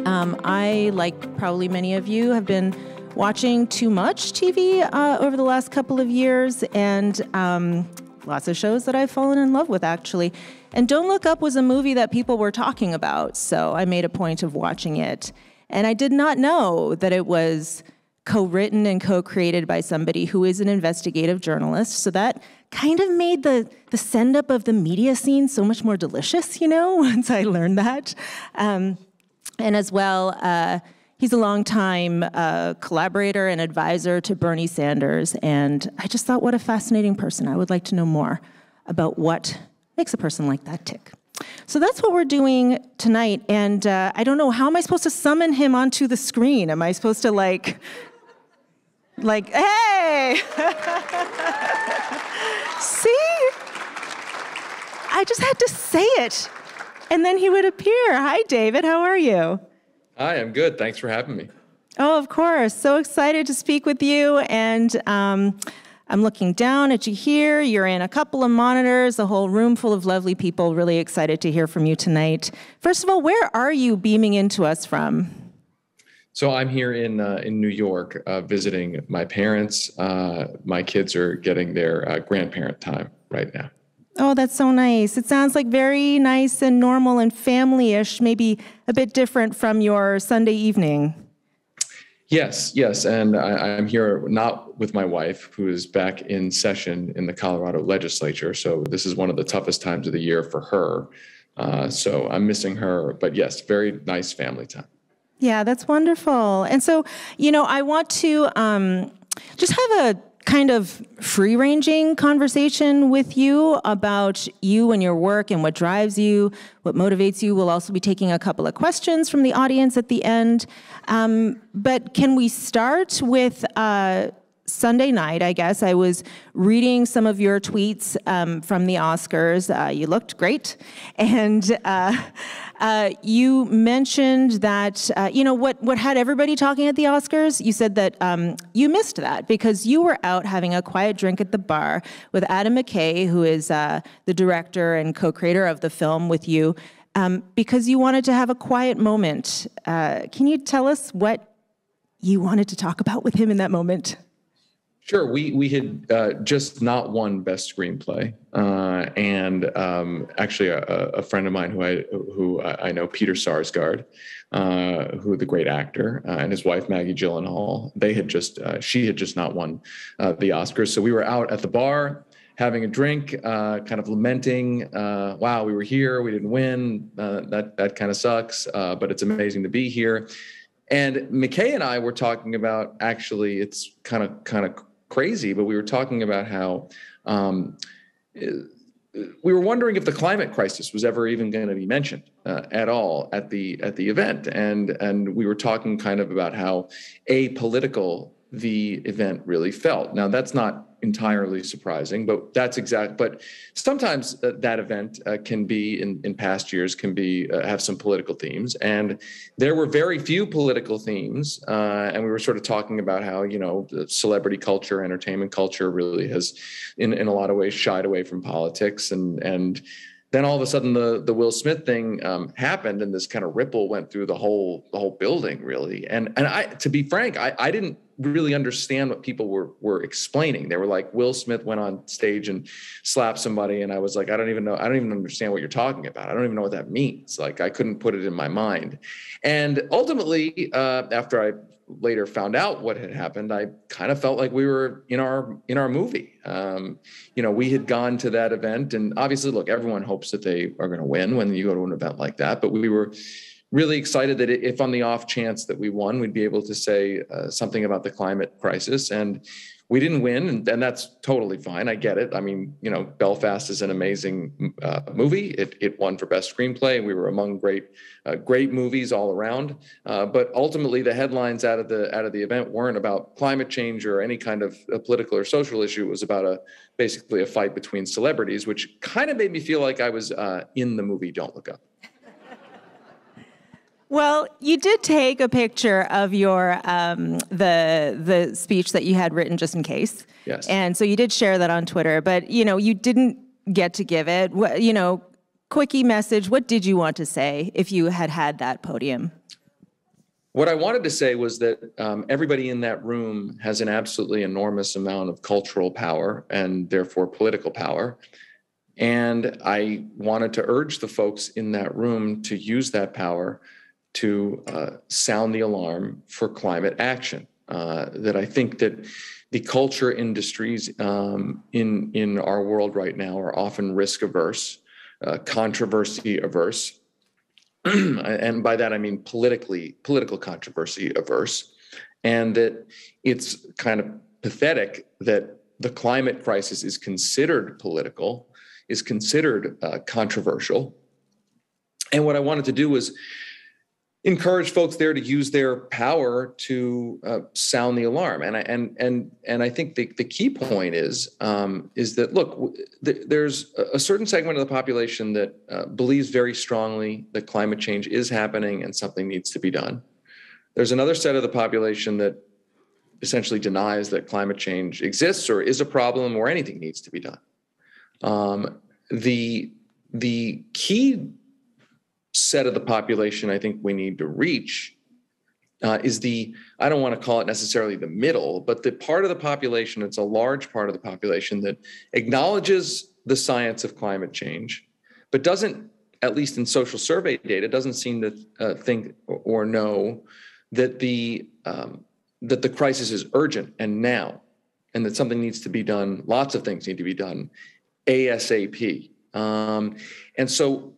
I, like probably many of you, have been watching too much TV over the last couple of years, and lots of shows that I've fallen in love with, actually. And Don't Look Up was a movie that people were talking about, so I made a point of watching it. And I did not know that it was co-written and co-created by somebody who is an investigative journalist, so that kind of made the send-up of the media scene so much more delicious, once I learned that. And as well, he's a longtime collaborator and advisor to Bernie Sanders, and I just thought, what a fascinating person. I would like to know more about what makes a person like that tick. So that's what we're doing tonight, and I don't know, how am I supposed to summon him onto the screen? Am I supposed to like, hey! See? I just had to say it, and then he would appear. Hi, David, how are you? Hi, I'm good. Thanks for having me. Oh, of course. So excited to speak with you. And I'm looking down at you here. You're in a couple of monitors, a whole room full of lovely people. Really excited to hear from you tonight. First of all, where are you beaming into us from? So I'm here in New York visiting my parents. My kids are getting their grandparent time right now. Oh, that's so nice. It sounds like very nice and normal and family-ish, maybe a bit different from your Sunday evening. Yes. And I'm here not with my wife, who is back in session in the Colorado legislature. So this is one of the toughest times of the year for her. So I'm missing her. But yes, very nice family time. Yeah, that's wonderful. And so, I want to just have a kind of free-ranging conversation with you about you and your work and what drives you, what motivates you. We'll also be taking a couple of questions from the audience at the end. But can we start with Sunday night, I guess? I was reading some of your tweets from the Oscars. You looked great. And you mentioned that, what had everybody talking at the Oscars? You said that you missed that because you were out having a quiet drink at the bar with Adam McKay, who is the director and co-creator of the film with you, because you wanted to have a quiet moment. Can you tell us what you wanted to talk about with him in that moment? Sure. We had just not won Best Screenplay, and actually a friend of mine who I know, Peter Sarsgaard, who the great actor, and his wife Maggie Gyllenhaal, she had just not won the Oscars. So we were out at the bar having a drink, kind of lamenting, wow, we were here, we didn't win. That kind of sucks, but it's amazing to be here. And McKay and I were talking about, actually, it's kind of crazy, but we were talking about how we were wondering if the climate crisis was ever even going to be mentioned at all at the event, and we were talking kind of about how apolitical the event really felt. Now, that's not entirely surprising, but but sometimes that event can be, in past years, can be have some political themes, and there were very few political themes, and we were sort of talking about how, the celebrity culture, entertainment culture really has in a lot of ways shied away from politics, and then all of a sudden the Will Smith thing happened, and this kind of ripple went through the whole building, really. And I, to be frank, I didn't really understand what people were explaining. They were like, Will Smith went on stage and slapped somebody, and I was like, I don't even understand what you're talking about. I don't even know what that means. Like, I couldn't put it in my mind. And ultimately, after I later found out what had happened, I kind of felt like we were in our movie. We had gone to that event, and obviously, look, everyone hopes that they are going to win when you go to an event like that. But we were really excited that if on the off chance that we won, we'd be able to say something about the climate crisis. And we didn't win, and that's totally fine. I get it. I mean, Belfast is an amazing movie. It won for Best Screenplay. We were among great movies all around. But ultimately, the headlines out of the event weren't about climate change or any kind of political or social issue. It was about basically a fight between celebrities, which kind of made me feel like I was in the movie Don't Look Up. Well, you did take a picture of your the speech that you had written just in case. Yes. And so you did share that on Twitter, but you didn't get to give it. Quickie message. What did you want to say if you had that podium? What I wanted to say was that everybody in that room has an absolutely enormous amount of cultural power and therefore political power. And I wanted to urge the folks in that room to use that power to sound the alarm for climate action. That I think that the culture industries in our world right now are often risk averse, controversy averse. And by that, I mean political controversy averse. And that it's kind of pathetic that the climate crisis is considered political, is considered controversial. And what I wanted to do was encourage folks there to use their power to sound the alarm. And I think the key point is that, look, there's a certain segment of the population that believes very strongly that climate change is happening and something needs to be done. There's another set of the population that essentially denies that climate change exists or is a problem or anything needs to be done. The key set of the population I think we need to reach is I don't want to call it necessarily the middle, but the part of the population, it's a large part of the population that acknowledges the science of climate change, but doesn't, at least in social survey data, doesn't seem to think or know that the crisis is urgent and now, and that something needs to be done, lots of things need to be done ASAP. And so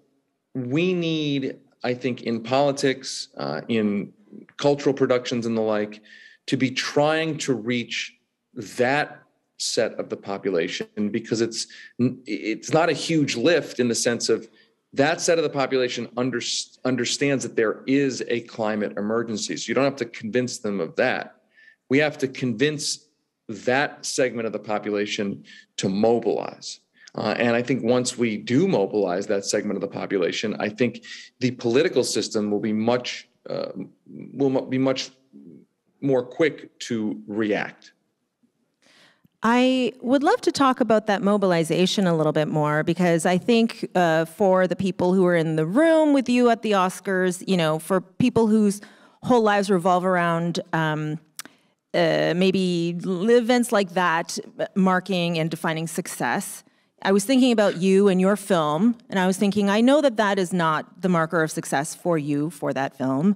we need, I think, in politics, in cultural productions and the like, to be trying to reach that set of the population, because it's not a huge lift in the sense of that set of the population understands that there is a climate emergency. So you don't have to convince them of that. We have to convince that segment of the population to mobilize. And I think once we do mobilize that segment of the population, I think the political system will be much more quick to react. I would love to talk about that mobilization a little bit more, because I think for the people who are in the room with you at the Oscars, for people whose whole lives revolve around maybe events like that, marking and defining success, I was thinking about you and your film, and I was thinking, I know that is not the marker of success for you for that film.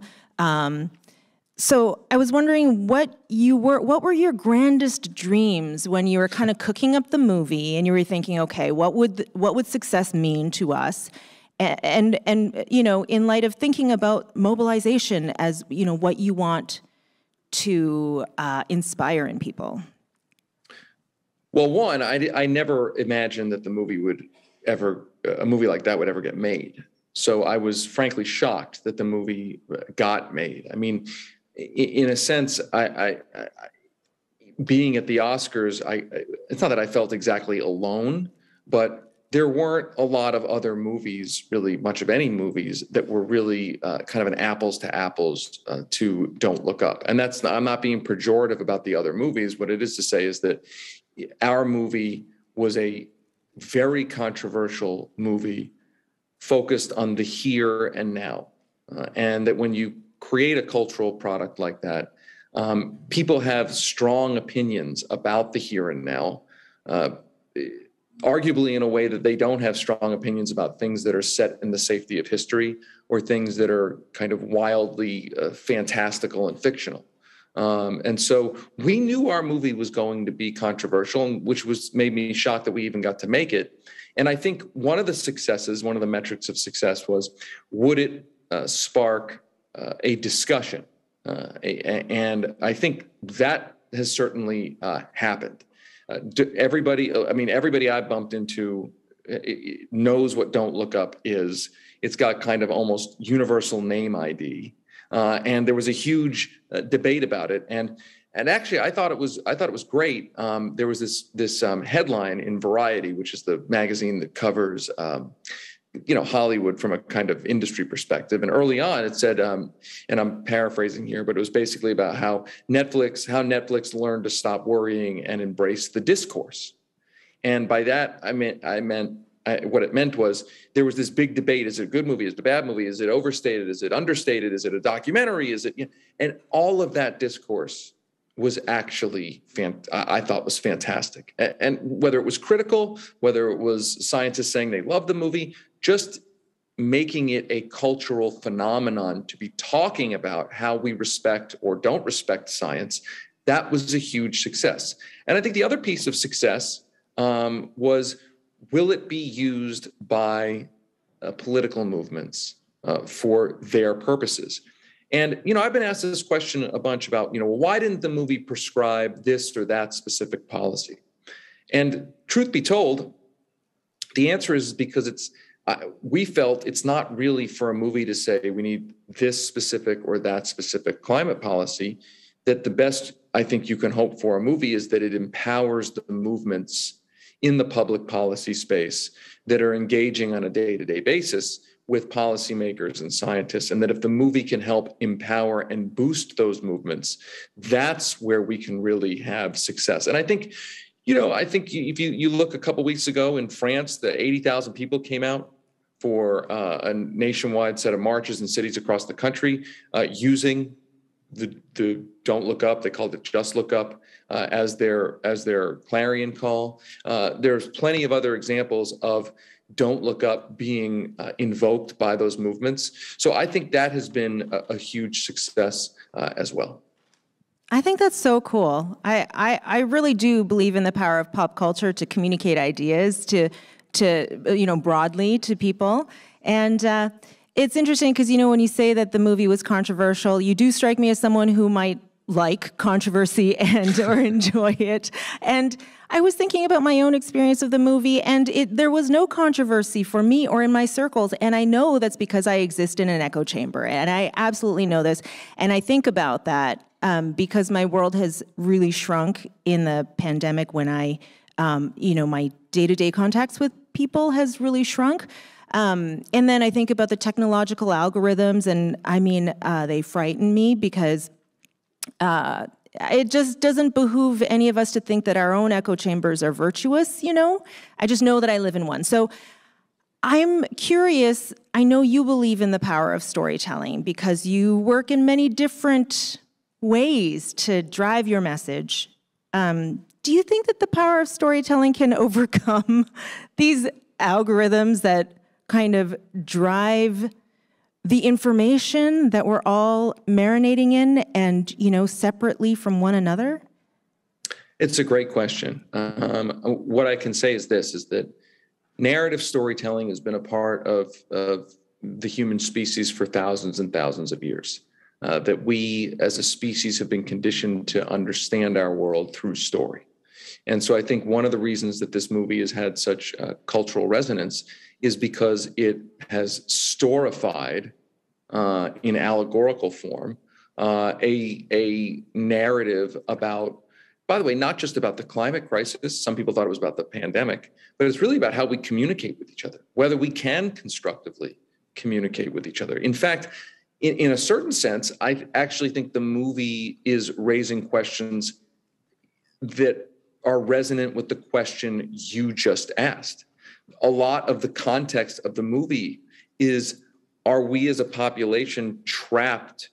So I was wondering what were your grandest dreams when you were kind of cooking up the movie and you were thinking, okay, what would success mean to us? And in light of thinking about mobilization as, what you want to inspire in people. Well, one, I never imagined that a movie like that would ever get made. So I was frankly shocked that the movie got made. I mean, in a sense, I being at the Oscars, it's not that I felt exactly alone, but there weren't a lot of other movies, really much of any movies, that were really kind of an apples to apples to Don't Look Up. And I'm not being pejorative about the other movies. What it is to say is that our movie was a very controversial movie focused on the here and now. And that when you create a cultural product like that, people have strong opinions about the here and now, arguably in a way that they don't have strong opinions about things that are set in the safety of history or things that are kind of wildly fantastical and fictional. And so we knew our movie was going to be controversial, which made me shocked that we even got to make it. And I think one of the metrics of success was, would it spark a discussion? And I think that has certainly happened. Everybody I've bumped into knows what Don't Look Up is. It's got kind of almost universal name ID. And there was a huge debate about it, and actually I thought it was great. There was this headline in Variety, which is the magazine that covers Hollywood from a kind of industry perspective. And early on, it said, and I'm paraphrasing here, but it was basically about how Netflix learned to stop worrying and embrace the discourse. And by that, I meant what it meant was there was this big debate. Is it a good movie? Is it a bad movie? Is it overstated? Is it understated? Is it a documentary? Is it, and all of that discourse was actually, I thought was fantastic. And whether it was critical, whether it was scientists saying they loved the movie, just making it a cultural phenomenon to be talking about how we respect or don't respect science, that was a huge success. And I think the other piece of success was, will it be used by political movements for their purposes? And, I've been asked this question a bunch about, why didn't the movie prescribe this or that specific policy? And truth be told, the answer is because we felt it's not really for a movie to say we need this specific or that specific climate policy, that the best I think you can hope for a movie is that it empowers the movements in the public policy space that are engaging on a day-to-day basis with policymakers and scientists, and that if the movie can help empower and boost those movements, that's where we can really have success. And I think, if you look a couple weeks ago in France, the 80,000 people came out for a nationwide set of marches in cities across the country using the Don't Look Up, they called it Just Look Up, as their clarion call. There's plenty of other examples of Don't Look Up being invoked by those movements. So I think that has been a huge success as well. I think that's so cool. I really do believe in the power of pop culture to communicate ideas to broadly to people. And it's interesting because, when you say that the movie was controversial, you do strike me as someone who might like controversy or enjoy it. And I was thinking about my own experience of the movie, and there was no controversy for me or in my circles. And I know that's because I exist in an echo chamber, and I absolutely know this. And I think about that because my world has really shrunk in the pandemic when my day-to-day contacts with people has really shrunk. And then I think about the technological algorithms, and they frighten me because it just doesn't behoove any of us to think that our own echo chambers are virtuous, I just know that I live in one. So I'm curious, I know you believe in the power of storytelling because you work in many different ways to drive your message. Do you think that the power of storytelling can overcome these algorithms that kind of drive the information that we're all marinating in and, separately from one another? It's a great question. What I can say is this, is that narrative storytelling has been a part of the human species for thousands and thousands of years. That we as a species have been conditioned to understand our world through story. And so I think one of the reasons that this movie has had such cultural resonance is because it has storified in allegorical form a narrative about, by the way, not just about the climate crisis. Some people thought it was about the pandemic, but it's really about how we communicate with each other, whether we can constructively communicate with each other. In fact, in a certain sense, I actually think the movie is raising questions that are resonant with the question you just asked. A lot of the context of the movie is, are we as a population trapped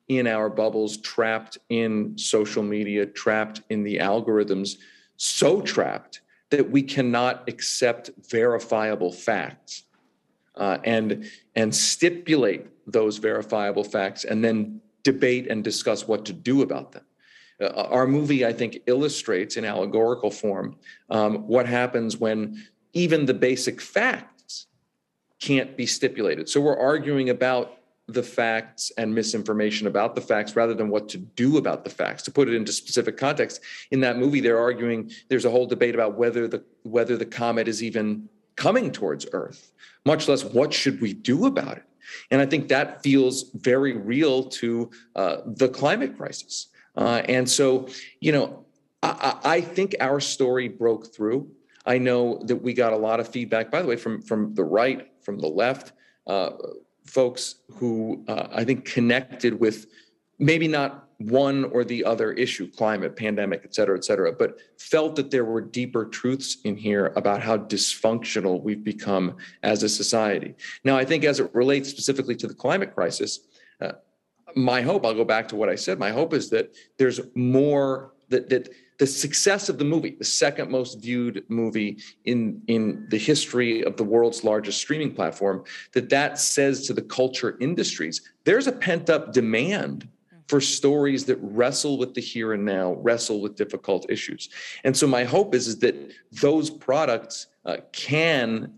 in our bubbles, trapped in social media, trapped in the algorithms, so trapped that we cannot accept verifiable facts and stipulate those verifiable facts and then debate and discuss what to do about them. Our movie, I think, illustrates in allegorical form what happens when even the basic facts can't be stipulated. So we're arguing about the facts and misinformation about the facts rather than what to do about the facts. To put it into specific context, in that movie, they're arguing, there's a whole debate about whether the comet is even coming towards Earth, much less what should we do about it. And I think that feels very real to the climate crisis. And so, I think our story broke through. I know that we got a lot of feedback, by the way, from the right, from the left, folks who I think connected with maybe not one or the other issue, climate, pandemic, et cetera, but felt that there were deeper truths in here about how dysfunctional we've become as a society. Now, I think as it relates specifically to the climate crisis, my hope, I'll go back to what I said, my hope is that there's more, that the success of the movie, the second most viewed movie in the history of the world's largest streaming platform, that says to the culture industries, there's a pent up demand for stories that wrestle with the here and now, wrestle with difficult issues. And so my hope is that those products can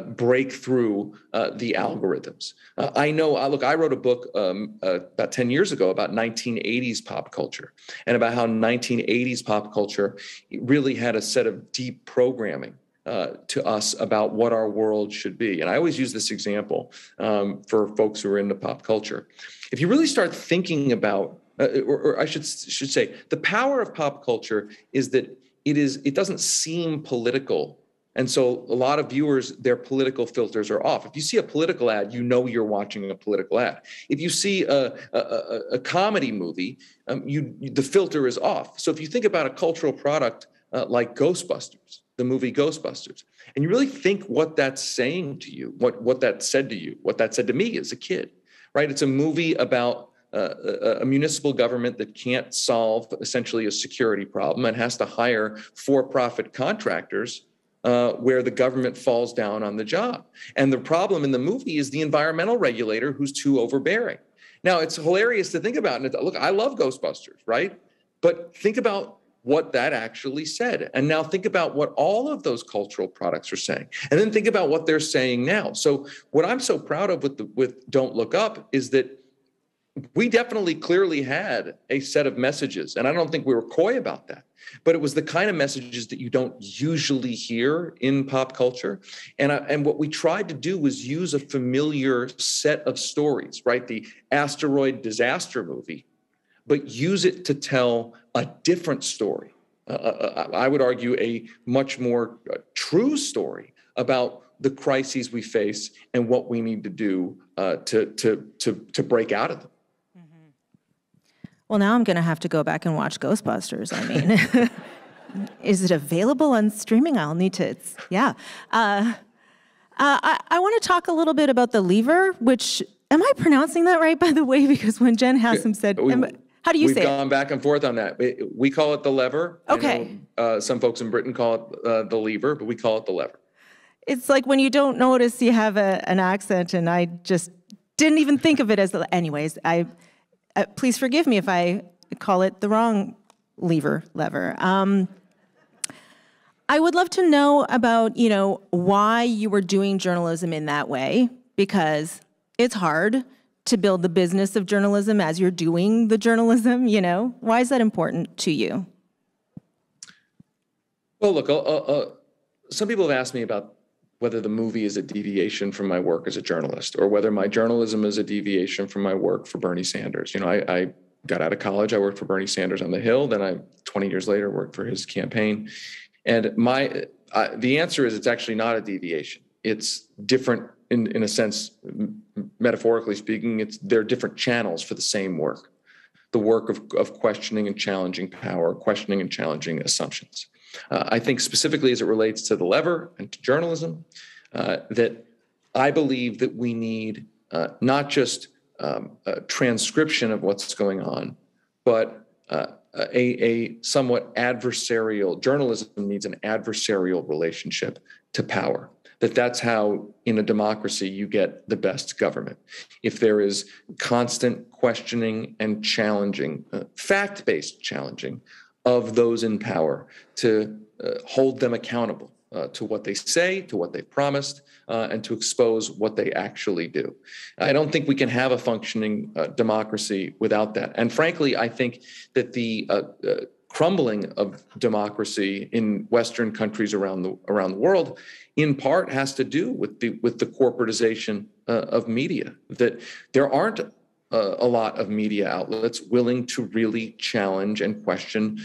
break through the algorithms. I know, I wrote a book about 10 years ago about 1980s pop culture and about how 1980s pop culture really had a set of deep programming to us about what our world should be. And I always use this example for folks who are into pop culture. If you really start thinking about, or I should say, the power of pop culture is that it doesn't seem political. And so a lot of viewers, their political filters are off. If you see a political ad, you know you're watching a political ad. If you see a comedy movie, the filter is off. So if you think about a cultural product like Ghostbusters, the movie Ghostbusters, and you really think what that's saying to you, what that said to you, what that said to me as a kid, right? It's a movie about a municipal government that can't solve essentially a security problem and has to hire for-profit contractors where the government falls down on the job. And the problem in the movie is the environmental regulator who's too overbearing. Now, it's hilarious to think about. And look, I love Ghostbusters, right? But think about what that actually said. And now think about what all of those cultural products are saying. And then think about what they're saying now. So what I'm so proud of with Don't Look Up is that we definitely clearly had a set of messages. And I don't think we were coy about that. But it was the kind of messages that you don't usually hear in pop culture. And what we tried to do was use a familiar set of stories, right? The asteroid disaster movie, but use it to tell a different story. I would argue a much more true story about the crises we face and what we need to do to break out of them. Well, now I'm going to have to go back and watch Ghostbusters. I mean, is it available on streaming? I'll need to. I want to talk a little bit about The Lever, which, am I pronouncing that right, by the way? Because when Jen Hassam said, how do you say it? We've gone back and forth on that. We call it The Lever. Okay. I know, some folks in Britain call it The Lever, but we call it The Lever. It's like when you don't notice you have an accent, and I just didn't even think of it as anyways. Please forgive me if I call it the wrong lever. I would love to know about, why you were doing journalism in that way, because it's hard to build the business of journalism as you're doing the journalism, Why is that important to you? Well, look, some people have asked me about whether the movie is a deviation from my work as a journalist, or whether my journalism is a deviation from my work for Bernie Sanders. I got out of college, I worked for Bernie Sanders on the Hill, then 20 years later, worked for his campaign. And the answer is it's actually not a deviation. It's different in a sense, metaphorically speaking, they're different channels for the same work. The work of questioning and challenging power, questioning and challenging assumptions. I think specifically as it relates to The Lever and to journalism, that I believe that we need not just a transcription of what's going on, but a somewhat adversarial, journalism needs an adversarial relationship to power. That's how, in a democracy, you get the best government. If there is constant questioning and challenging, fact-based challenging of those in power to hold them accountable to what they say, to what they've promised, and to expose what they actually do. I don't think we can have a functioning democracy without that. And frankly, I think that the crumbling of democracy in Western countries around the world, in part, has to do with the corporatization of media. That there aren't a lot of media outlets willing to really challenge and question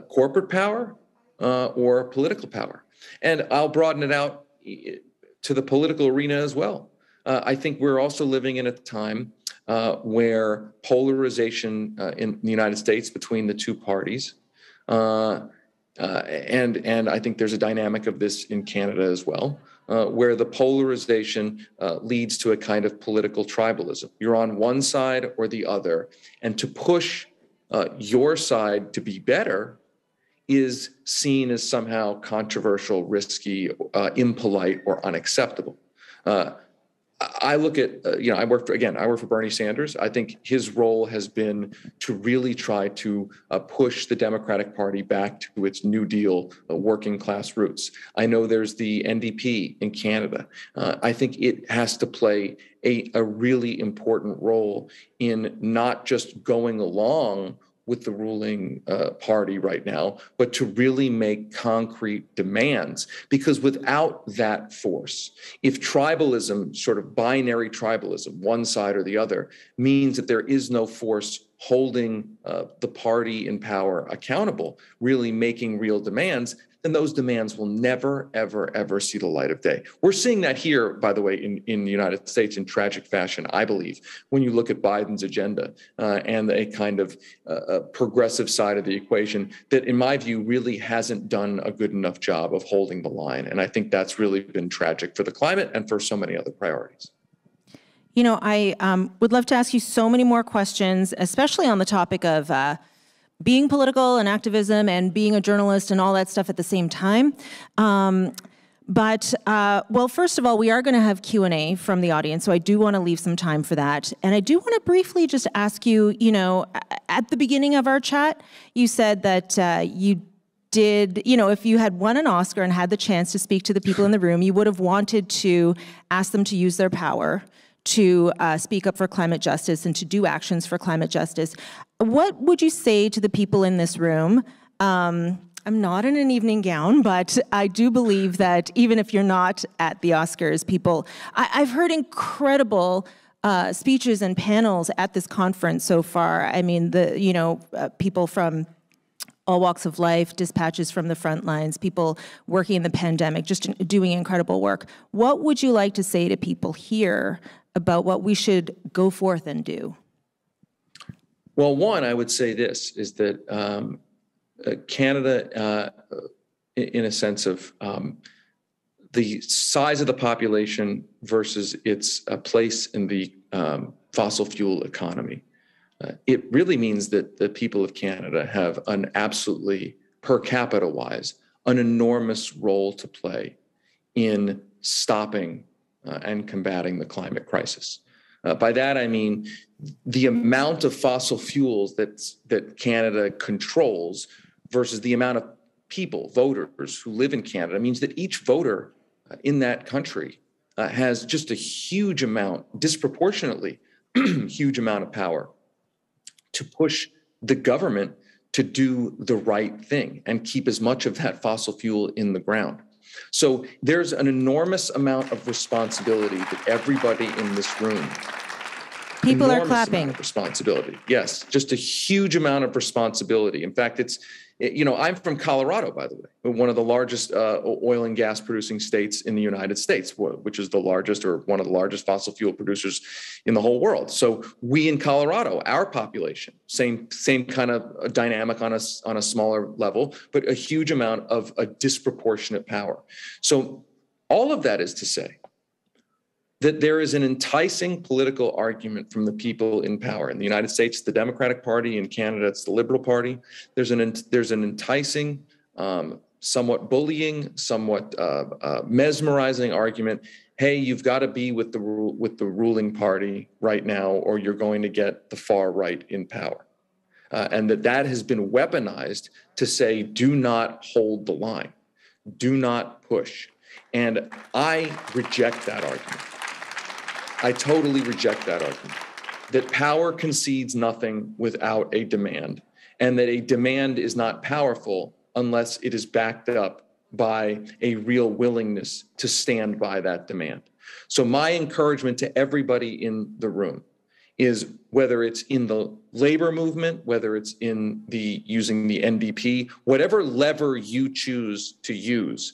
corporate power or political power. And I'll broaden it out to the political arena as well. I think we're also living in a time where polarization in the United States between the two parties, and I think there's a dynamic of this in Canada as well, where the polarization leads to a kind of political tribalism. You're on one side or the other, and to push your side to be better is seen as somehow controversial, risky, impolite, or unacceptable. I look at, I work for Bernie Sanders. I think his role has been to really try to push the Democratic Party back to its New Deal working class roots. I know there's the NDP in Canada. I think it has to play a really important role in not just going along with the ruling party right now, but to really make concrete demands. Because without that force, if tribalism, sort of binary tribalism, one side or the other, means that there is no force holding the party in power accountable, really making real demands, then those demands will never, ever, ever see the light of day. We're seeing that here, by the way, in the United States in tragic fashion, I believe, when you look at Biden's agenda and a kind of progressive side of the equation that, in my view, really hasn't done a good enough job of holding the line. And I think that's really been tragic for the climate and for so many other priorities. You know, I would love to ask you so many more questions, especially on the topic of being political and activism and being a journalist and all that stuff at the same time. But first of all, we are going to have Q&A from the audience, so I do want to leave some time for that. And I do want to briefly just ask you, at the beginning of our chat, you said that you did, if you had won an Oscar and had the chance to speak to the people in the room, you would have wanted to ask them to use their power to speak up for climate justice and to do actions for climate justice. What would you say to the people in this room? I'm not in an evening gown, but I do believe that even if you're not at the Oscars, I've heard incredible speeches and panels at this conference so far. I mean, people from all walks of life, dispatches from the front lines, people working in the pandemic, just doing incredible work. What would you like to say to people here about what we should go forth and do? Well, one, I would say this, is that Canada, in a sense of the size of the population versus its place in the fossil fuel economy, it really means that the people of Canada have an absolutely, per capita wise, an enormous role to play in stopping and combating the climate crisis. By that, I mean the amount of fossil fuels that Canada controls versus the amount of people, voters who live in Canada, means that each voter in that country has just a huge amount, disproportionately huge amount of power to push the government to do the right thing and keep as much of that fossil fuel in the ground. So there's an enormous amount of responsibility that everybody in this room. People are clapping. Responsibility. Yes, just a huge amount of responsibility. In fact, I'm from Colorado, by the way, one of the largest oil and gas producing states in the United States, which is the largest or one of the largest fossil fuel producers in the whole world. So we in Colorado, our population, same kind of dynamic on a smaller level, but a huge amount of a disproportionate power. So all of that is to say that there is an enticing political argument from the people in power. In the United States, the Democratic Party. In Canada, it's the Liberal Party. There's an enticing, somewhat bullying, somewhat mesmerizing argument. Hey, you've got to be with the ruling party right now, or you're going to get the far right in power. And that has been weaponized to say, do not hold the line, do not push. And I reject that argument. I totally reject that argument, that power concedes nothing without a demand, and that a demand is not powerful unless it is backed up by a real willingness to stand by that demand. So my encouragement to everybody in the room is, whether it's in the labor movement, whether it's in using the NDP, whatever lever you choose to use,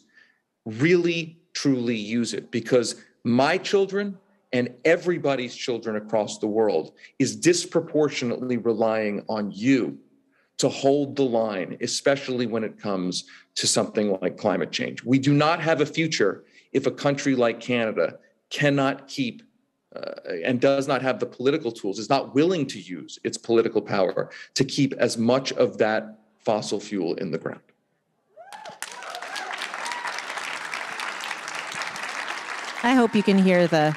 really, truly use it, because my children and everybody's children across the world is disproportionately relying on you to hold the line, especially when it comes to something like climate change. We do not have a future if a country like Canada cannot keep and does not have the political tools, is not willing to use its political power to keep as much of that fossil fuel in the ground. I hope you can hear the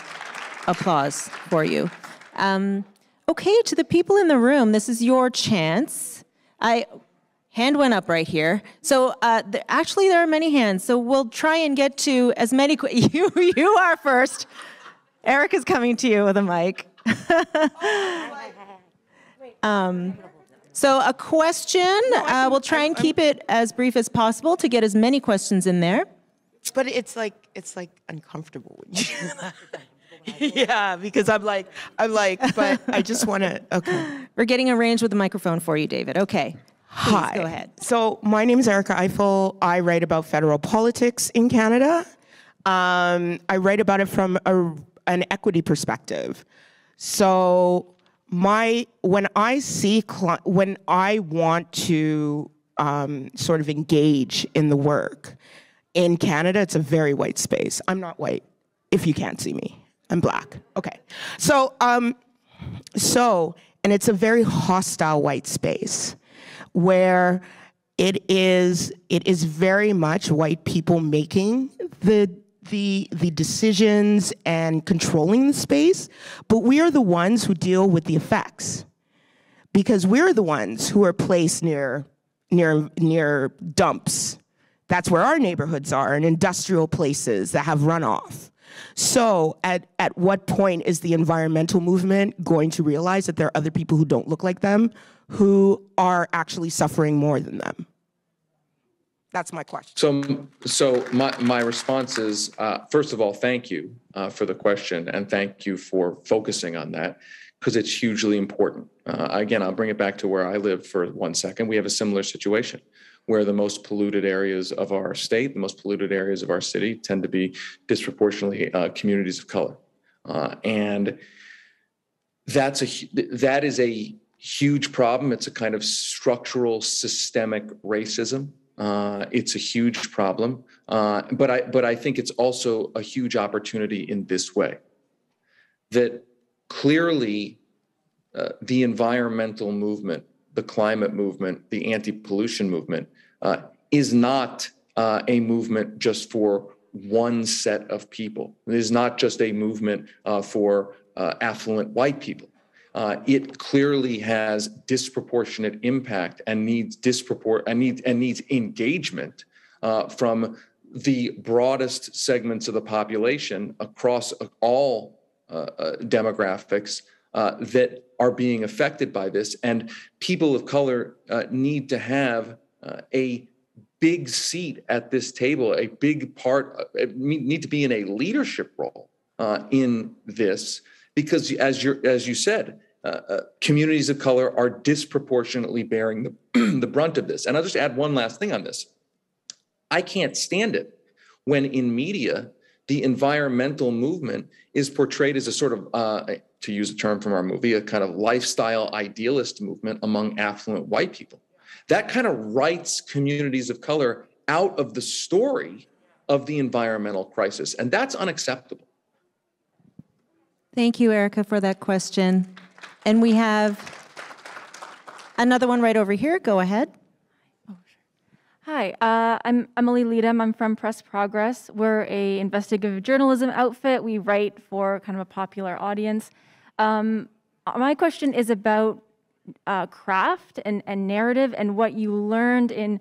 applause for you. Okay, to the people in the room, this is your chance. Hand went up right here. So actually, there are many hands. So we'll try and get to as many. You are first. Eric is coming to you with a mic. So a question. We'll try and keep it as brief as possible to get as many questions in there. But it's like uncomfortable when you yeah, because I'm like, but I just want to, okay. We're getting arranged with the microphone for you, David. Okay. Please, Hi. go ahead. So my name is Erica Eiffel. I write about federal politics in Canada. I write about it from an equity perspective. So when I want to sort of engage in the work in Canada, it's a very white space. I'm not white, if you can't see me. I'm black. Okay. So and it's a very hostile white space where it is very much white people making the decisions and controlling the space, but we are the ones who deal with the effects because we're the ones who are placed near dumps. That's where our neighborhoods are, and industrial places that have runoff. So at what point is the environmental movement going to realize that there are other people who don't look like them who are actually suffering more than them? That's my question. So my response is, first of all, thank you for the question, and thank you for focusing on that, because it's hugely important. Again, I'll bring it back to where I live for 1 second. We have a similar situation where the most polluted areas of our state, the most polluted areas of our city tend to be disproportionately communities of color. And that is a huge problem. It's a kind of structural systemic racism. It's a huge problem, but I think it's also a huge opportunity in this way, that clearly the environmental movement, the climate movement, the anti-pollution movement is not a movement just for one set of people. It is not just a movement for affluent white people. It clearly has disproportionate impact and needs engagement from the broadest segments of the population across all demographics that are being affected by this. And people of color need to have a big seat at this table, a big part, need to be in a leadership role in this, because as you said, communities of color are disproportionately bearing the brunt of this. And I'll just add one last thing on this. I can't stand it when in media, the environmental movement is portrayed as a sort of, to use a term from our movie, a kind of lifestyle idealist movement among affluent white people. That kind of writes communities of color out of the story of the environmental crisis, and that's unacceptable. Thank you, Erica, for that question. And we have another one right over here. Go ahead. Oh, sure. Hi, I'm Emily Leadham. I'm from Press Progress. We're a investigative journalism outfit. We write for kind of a popular audience. My question is about craft and narrative and what you learned in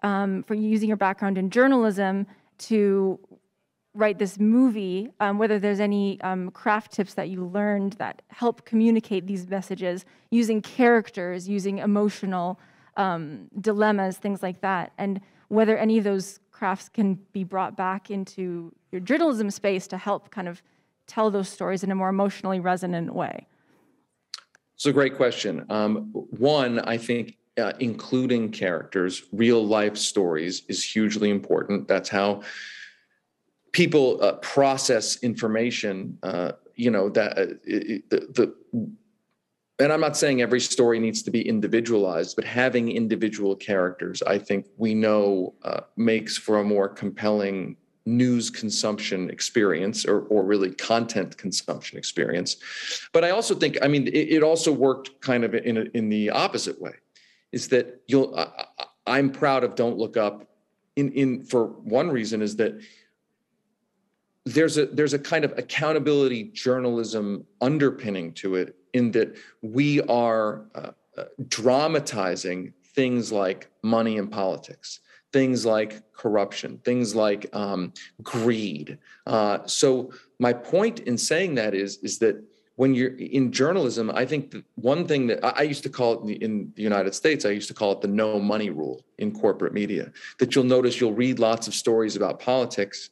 for using your background in journalism to write this movie, whether there's any craft tips that you learned that help communicate these messages using characters, using emotional dilemmas, things like that, and whether any of those crafts can be brought back into your journalism space to help kind of tell those stories in a more emotionally resonant way. It's a great question. One, I think including characters, real life stories is hugely important. That's how people process information, and I'm not saying every story needs to be individualized, but having individual characters, I think we know makes for a more compelling news consumption experience, or really content consumption experience. But I also think, it also worked kind of in the opposite way, is that I'm proud of Don't Look Up for one reason, is that there's a kind of accountability journalism underpinning to it, in that we are dramatizing things like money in politics, things like corruption, things like greed. So my point in saying that is that when you're in journalism, I think that one thing that I used to call it in the United States, I used to call it the no money rule in corporate media, that you'll notice you'll read lots of stories about politics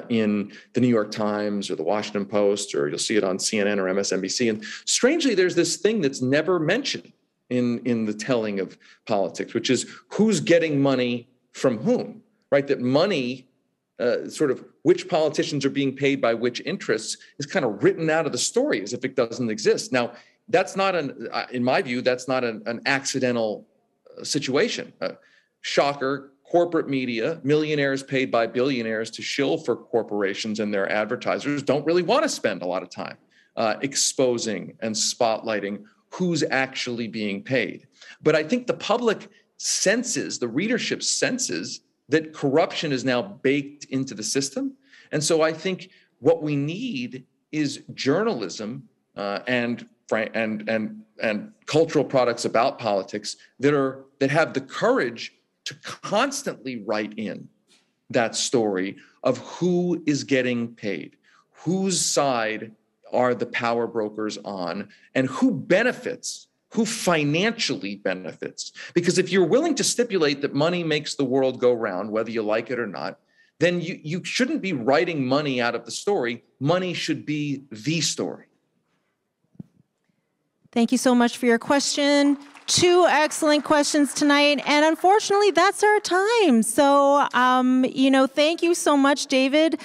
in the New York Times or the Washington Post, or you'll see it on CNN or MSNBC. And strangely, there's this thing that's never mentioned in the telling of politics, which is who's getting money from whom, right? That money, sort of which politicians are being paid by which interests, is kind of written out of the story as if it doesn't exist. Now, that's not in my view, that's not an accidental situation. Shocker. Corporate media, millionaires paid by billionaires to shill for corporations and their advertisers, don't really want to spend a lot of time exposing and spotlighting who's actually being paid. But I think the public senses, the readership senses, that corruption is now baked into the system. And so I think what we need is journalism and cultural products about politics that have the courage to constantly write in that story of who is getting paid, whose side are the power brokers on, and who benefits, who financially benefits. Because if you're willing to stipulate that money makes the world go round, whether you like it or not, then you shouldn't be writing money out of the story. Money should be the story. Thank you so much for your question. 2 excellent questions tonight, and unfortunately, that's our time. So, thank you so much, David,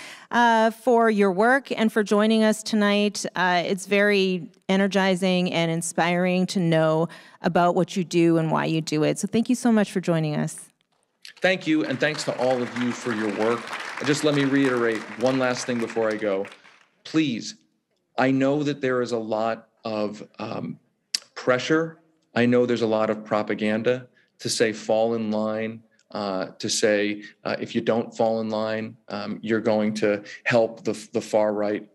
for your work and for joining us tonight. It's very energizing and inspiring to know about what you do and why you do it. So thank you so much for joining us. Thank you, and thanks to all of you for your work. Just let me reiterate one last thing before I go. Please, I know that there is a lot of pressure. I know there's a lot of propaganda to say fall in line, to say if you don't fall in line, you're going to help the far right.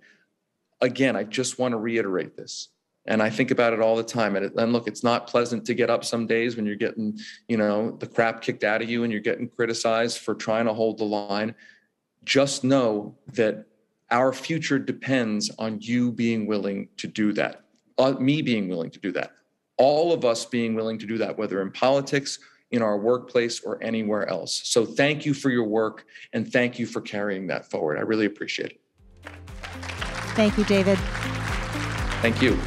Again, I just want to reiterate this. And I think about it all the time. And look, it's not pleasant to get up some days when you're getting, the crap kicked out of you and you're getting criticized for trying to hold the line. Just know that our future depends on you being willing to do that, me being willing to do that. All of us being willing to do that, whether in politics, in our workplace, or anywhere else. So thank you for your work, and thank you for carrying that forward. I really appreciate it. Thank you, David. Thank you.